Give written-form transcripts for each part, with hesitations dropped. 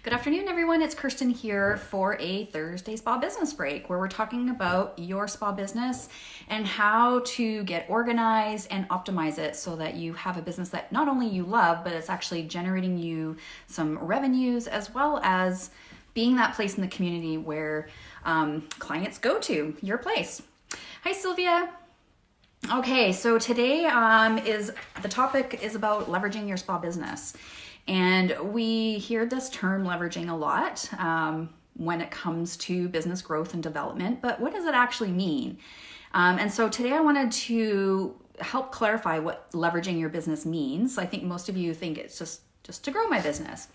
Good afternoon, everyone. It's Kirsten here for a Thursday spa business break where we're talking about your spa business and how to get organized and optimize it so that you have a business that not only you love, but it's actually generating you some revenues as well as being that place in the community where clients go to, your place. Hi, Sylvia. Okay, so today the topic is about leveraging your spa business. And we hear this term leveraging a lot when it comes to business growth and development, but what does it actually mean? And so today I wanted to help clarify what leveraging your business means. I think most of you think it's just to grow my business.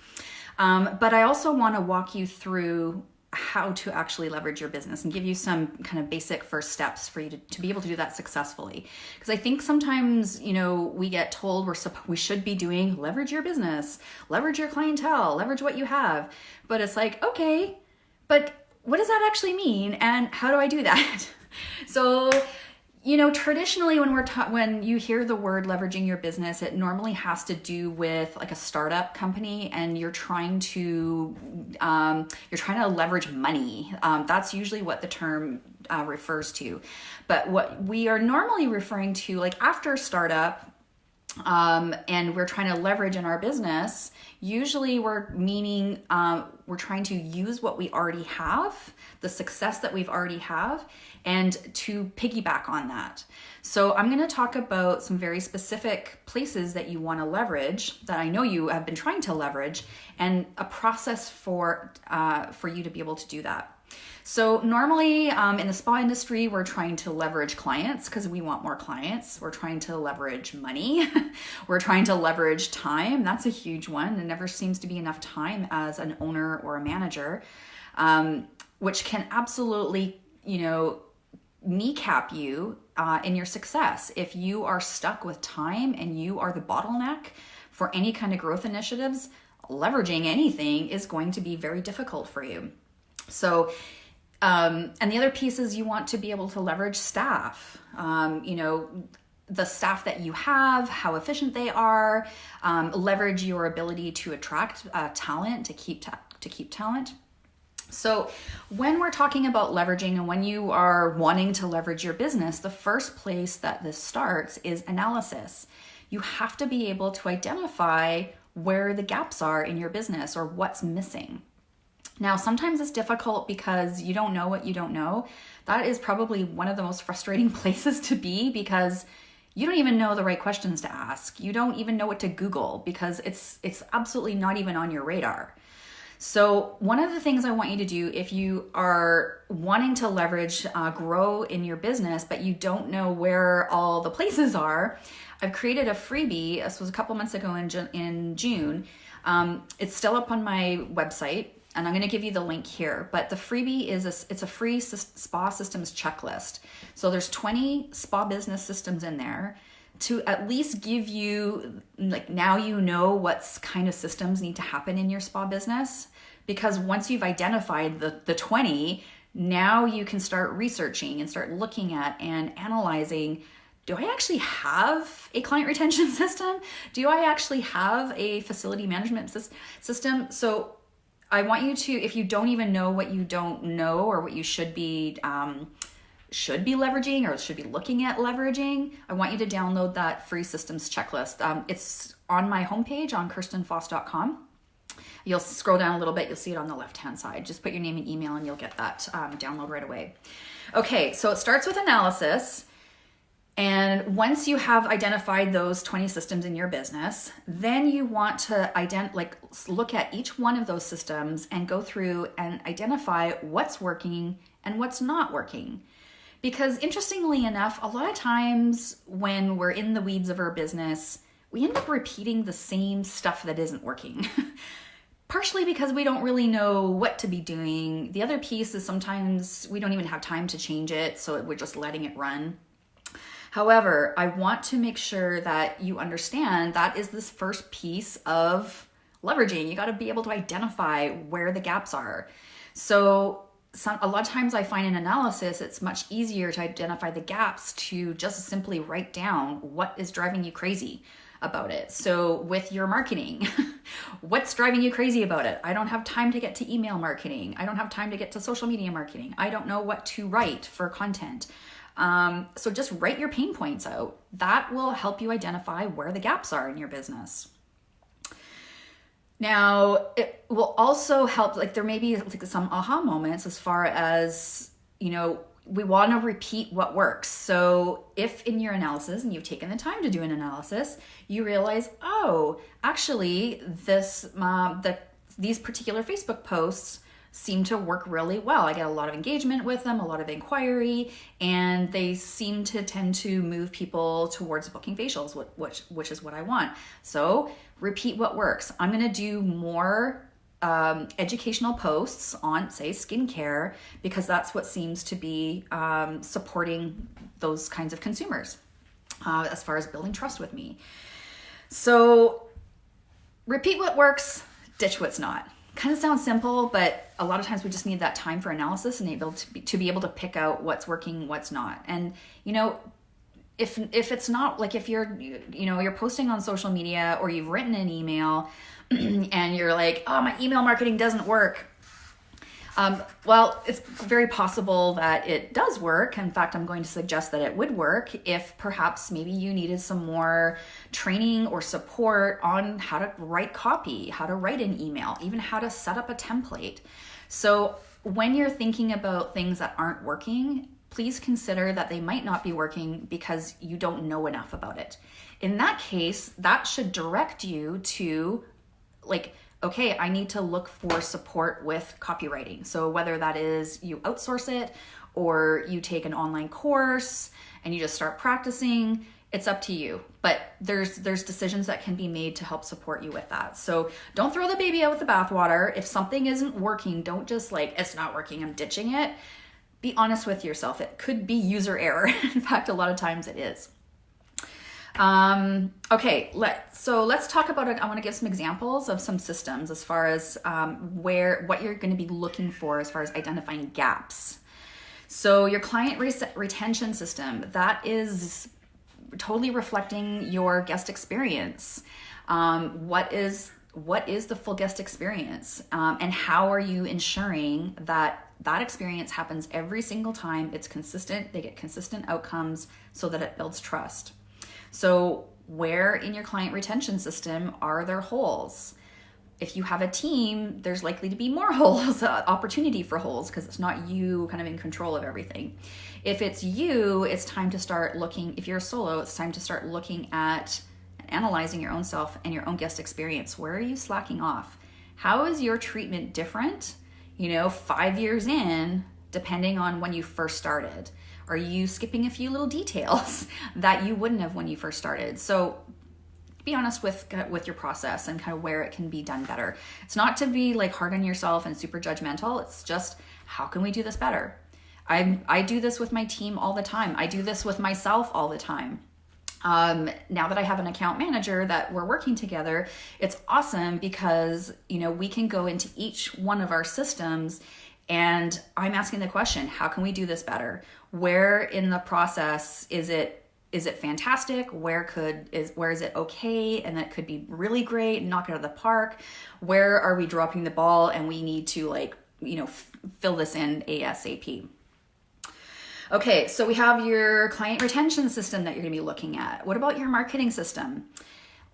But I also want to walk you through how to actually leverage your business and give you some kind of basic first steps for you to be able to do that successfully. Because I think sometimes, we get told we should be doing leverage your business, leverage your clientele, leverage what you have. But it's like, okay, but what does that actually mean? And how do I do that? So, traditionally when you hear the word leveraging your business, it normally has to do with like a startup company and you're trying to leverage money. That's usually what the term refers to. But what we are normally referring to, like after startup, and we're trying to leverage in our business, usually we're meaning we're trying to use what we already have, the success that we've already have, and to piggyback on that. So I'm going to talk about some very specific places that you want to leverage that I know you have been trying to leverage, and a process for you to be able to do that. So normally in the spa industry, we're trying to leverage clients because we want more clients. We're trying to leverage money. We're trying to leverage time. That's a huge one. There never seems to be enough time as an owner or a manager, which can absolutely, kneecap you in your success. If you are stuck with time and you are the bottleneck for any kind of growth initiatives, leveraging anything is going to be very difficult for you. So, and the other piece is you want to be able to leverage staff, the staff that you have, how efficient they are, leverage your ability to attract talent, to keep talent. So when we're talking about leveraging and when you are wanting to leverage your business, the first place that this starts is analysis. You have to be able to identify where the gaps are in your business or what's missing. Now, sometimes it's difficult because you don't know what you don't know. That is probably one of the most frustrating places to be because you don't even know the right questions to ask. You don't even know what to Google because it's absolutely not even on your radar. So one of the things I want you to do if you are wanting to leverage, grow in your business, but you don't know where all the places are, I've created a freebie. This was a couple months ago in June. It's still up on my website. And I'm going to give you the link here, but the freebie it's a free spa systems checklist. So there's 20 spa business systems in there to at least give you, now you know what kind of systems need to happen in your spa business. Because once you've identified the 20, now you can start researching and start looking at and analyzing, do I actually have a client retention system? Do I actually have a facility management system? So I want you to, if you don't even know what you don't know or what you should be leveraging or should be looking at leveraging, I want you to download that free systems checklist. It's on my homepage on kirstenfoss.com. You'll scroll down a little bit, you'll see it on the left-hand side. Just put your name and email and you'll get that download right away. Okay, so it starts with analysis. And once you have identified those 20 systems in your business, then you want to look at each one of those systems and go through and identify what's working and what's not working. Because interestingly enough, a lot of times when we're in the weeds of our business, we end up repeating the same stuff that isn't working. Partially because we don't really know what to be doing. The other piece is sometimes we don't even have time to change it, so we're just letting it run. However, I want to make sure that you understand that is this first piece of leveraging. You got to be able to identify where the gaps are. So a lot of times I find in analysis, it's much easier to identify the gaps to just simply write down what is driving you crazy. about it. So with your marketing, what's driving you crazy about it? I don't have time to get to email marketing. I don't have time to get to social media marketing. I don't know what to write for content. So just write your pain points out. That will help you identify where the gaps are in your business. Now, it will also help, like there may be like some aha moments as far as, we want to repeat what works. So if in your analysis, and you've taken the time to do an analysis, you realize, oh, actually these particular Facebook posts seem to work really well. I get a lot of engagement with them, a lot of inquiry, and they seem to tend to move people towards booking facials, which is what I want. So repeat what works. I'm going to do more educational posts on, say, skincare, because that's what seems to be supporting those kinds of consumers as far as building trust with me. So repeat what works, ditch what's not. Kind of sounds simple, but a lot of times we just need that time for analysis and to be able to pick out what's working, what's not. And if it's not, like if you're posting on social media or you've written an email and you're like, oh, my email marketing doesn't work. Well, it's very possible that it does work. In fact, I'm going to suggest that it would work if perhaps maybe you needed some more training or support on how to write copy, how to write an email, even how to set up a template. So when you're thinking about things that aren't working, please consider that they might not be working because you don't know enough about it. In that case, that should direct you to okay, I need to look for support with copywriting. So whether that is you outsource it or you take an online course and you just start practicing, it's up to you. But there's decisions that can be made to help support you with that. So don't throw the baby out with the bathwater. If something isn't working, don't just it's not working, I'm ditching it. Be honest with yourself. It could be user error. In fact, a lot of times it is. Okay, let's talk about it. I want to give some examples of some systems as far as what you're going to be looking for as far as identifying gaps. So your client retention system, that is totally reflecting your guest experience. What is the full guest experience? And how are you ensuring that experience happens every single time? It's consistent, they get consistent outcomes so that it builds trust. So where in your client retention system are there holes? If you have a team, there's likely to be more holes, opportunity for holes, because it's not you kind of in control of everything. If it's you, it's time to start looking, if you're a solo, it's time to start looking at analyzing your own self and your own guest experience. Where are you slacking off? How is your treatment different, 5 years in, depending on when you first started? Are you skipping a few little details that you wouldn't have when you first started? So be honest with your process and kind of where it can be done better. It's not to be hard on yourself and super judgmental. It's just, how can we do this better? I do this with my team all the time. I do this with myself all the time. Now that I have an account manager that we're working together, it's awesome because, we can go into each one of our systems and I'm asking the question, how can we do this better? Where in the process is it fantastic? Where is it okay? And that could be really great, knock it out of the park. Where are we dropping the ball and we need to fill this in ASAP? Okay, so we have your client retention system that you're gonna be looking at. What about your marketing system?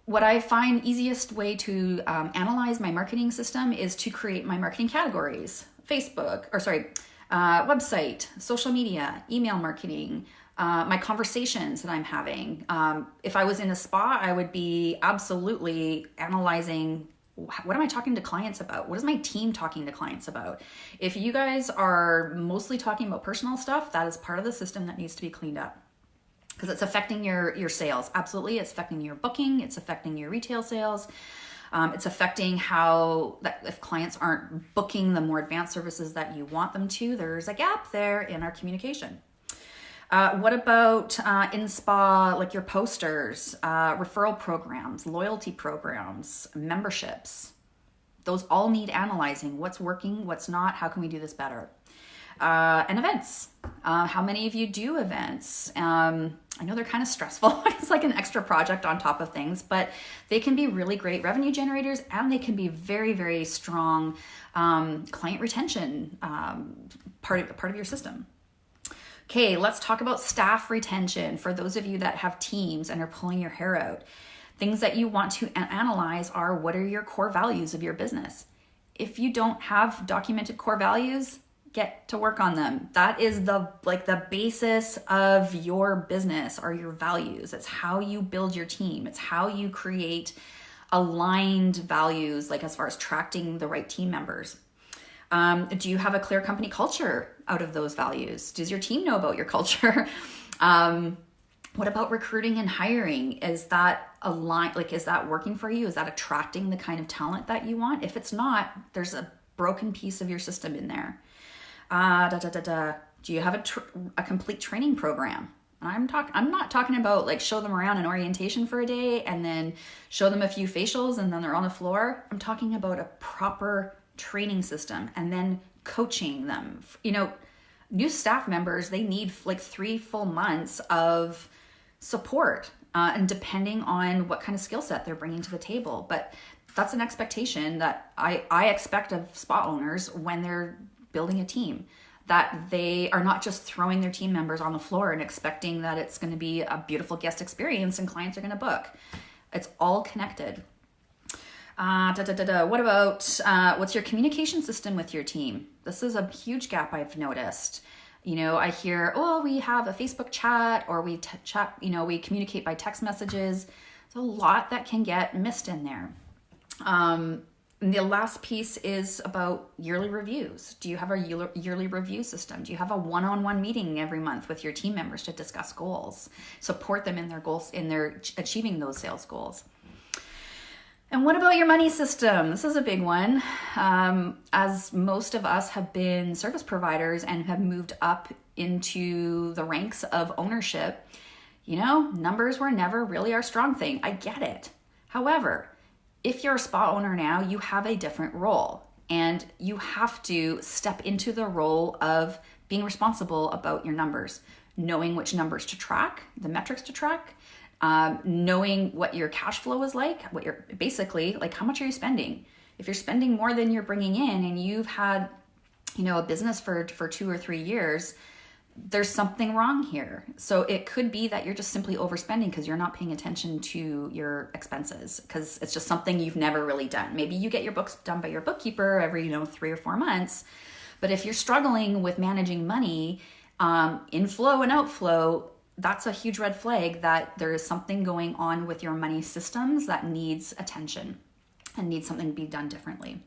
What I find easiest way to analyze my marketing system is to create my marketing categories. Website, social media, email marketing, my conversations that I'm having. If I was in a spa, I would be absolutely analyzing, what am I talking to clients about? What is my team talking to clients about? If you guys are mostly talking about personal stuff, that is part of the system that needs to be cleaned up because it's affecting your sales. Absolutely, it's affecting your booking, it's affecting your retail sales. It's affecting if clients aren't booking the more advanced services that you want them to, there's a gap there in our communication. What about in spa, your posters, referral programs, loyalty programs, memberships? Those all need analyzing. What's working, what's not, how can we do this better? And events. How many of you do events? I know they're kind of stressful. It's like an extra project on top of things, but they can be really great revenue generators, and they can be very, very strong client retention part of your system. Okay, let's talk about staff retention. For those of you that have teams and are pulling your hair out, things that you want to analyze are, what are your core values of your business? If you don't have documented core values, get to work on them. That is the basis of your business, are your values. It's how you build your team. It's how you create aligned values, like as far as attracting the right team members. Do you have a clear company culture out of those values? Does your team know about your culture? What about recruiting and hiring? Is that aligned? Like, is that working for you? Is that attracting the kind of talent that you want? If it's not, there's a broken piece of your system in there. Do you have a complete training program? I'm not talking about like show them around an orientation for a day and then show them a few facials and then they're on the floor. I'm talking about a proper training system and then coaching them. New staff members, they need like 3 full months of support, and depending on what kind of skill set they're bringing to the table. But that's an expectation that I expect of spa owners when they're building a team, that they are not just throwing their team members on the floor and expecting that it's going to be a beautiful guest experience and clients are going to book. It's all connected. What about what's your communication system with your team? This is a huge gap I've noticed. I hear, we have a Facebook chat, or we chat, we communicate by text messages. There's a lot that can get missed in there. And the last piece is about yearly reviews. Do you have a yearly review system? Do you have a one-on-one meeting every month with your team members to discuss goals, support them in their goals, in their achieving those sales goals? And what about your money system? This is a big one. As most of us have been service providers and have moved up into the ranks of ownership, numbers were never really our strong thing. I get it. However, if you're a spa owner now, you have a different role, and you have to step into the role of being responsible about your numbers, knowing which numbers to track, the metrics to track, knowing what your cash flow is like, what you're basically like, how much are you spending? If you're spending more than you're bringing in and you've had, a business for 2 or 3 years, there's something wrong here. So it could be that you're just simply overspending because you're not paying attention to your expenses, because it's just something you've never really done. Maybe you get your books done by your bookkeeper every, 3 or 4 months. But if you're struggling with managing money, inflow and outflow, that's a huge red flag that there is something going on with your money systems that needs attention and needs something to be done differently.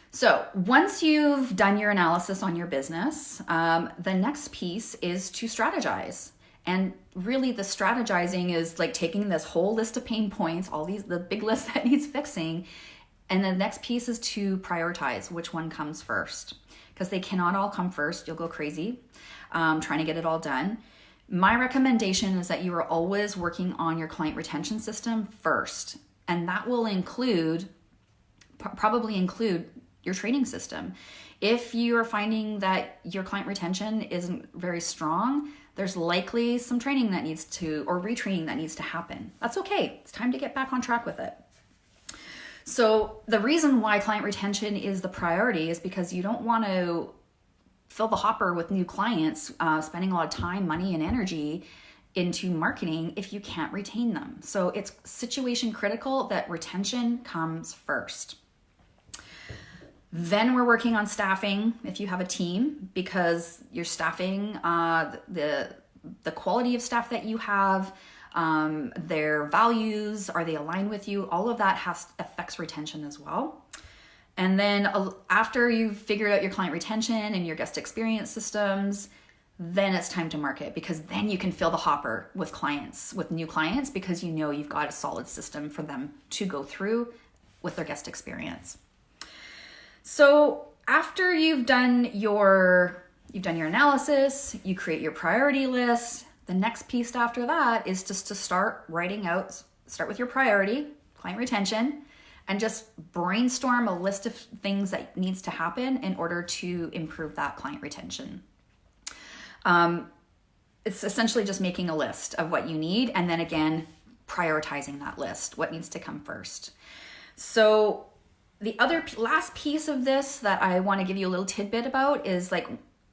So once you've done your analysis on your business, the next piece is to strategize. And really the strategizing is like taking this whole list of pain points, the big list that needs fixing. And the next piece is to prioritize which one comes first, because they cannot all come first. You'll go crazy trying to get it all done. My recommendation is that you are always working on your client retention system first. And that will probably include your training system. If you are finding that your client retention isn't very strong, there's likely some training that needs to, or retraining that needs to happen. That's okay. It's time to get back on track with it. So the reason why client retention is the priority is because you don't want to fill the hopper with new clients, spending a lot of time, money, and energy into marketing if you can't retain them. So it's situation critical that retention comes first. Then we're working on staffing if you have a team, because your staffing, the quality of staff that you have, their values, are they aligned with you? All of that affects retention as well. And then after you've figured out your client retention and your guest experience systems, then it's time to market, because then you can fill the hopper with new clients, because you've got a solid system for them to go through with their guest experience. So after you've done your analysis, you create your priority list. The next piece after that is just to start with your priority, client retention, and just brainstorm a list of things that needs to happen in order to improve that client retention. it's essentially just making a list of what you need, and then again, prioritizing that list, what needs to come first. So the other last piece of this that I want to give you a little tidbit about is like,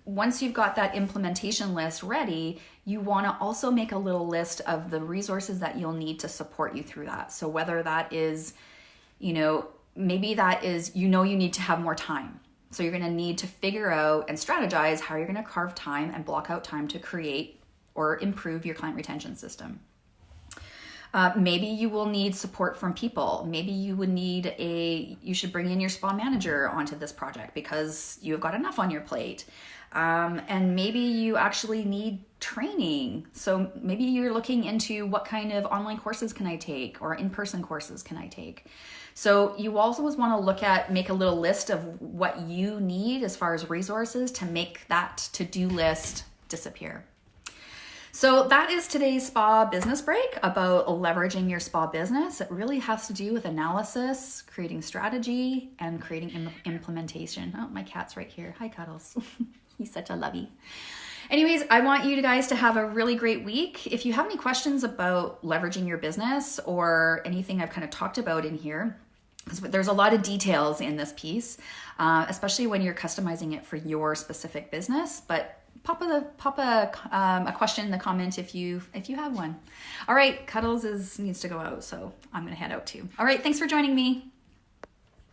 once you've got that implementation list ready, you want to also make a little list of the resources that you'll need to support you through that. So whether that is, maybe that is, you need to have more time. So you're going to need to figure out and strategize how you're going to carve time and block out time to create or improve your client retention system. Maybe you will need support from people. Maybe you would need you should bring in your spa manager onto this project because you've got enough on your plate. And maybe you actually need training. So maybe you're looking into what kind of online courses can I take or in-person courses can I take? So you also want to make a little list of what you need as far as resources to make that to-do list disappear. So that is today's spa business break about leveraging your spa business. It really has to do with analysis, creating strategy, and creating implementation. Oh, my cat's right here. Hi, Cuddles. He's such a lovey. Anyways, I want you guys to have a really great week. If you have any questions about leveraging your business or anything I've kind of talked about in here, because there's a lot of details in this piece, especially when you're customizing it for your specific business, but pop a question in the comment if you have one. All right, Cuddles needs to go out, so I'm gonna head out too. All right, thanks for joining me.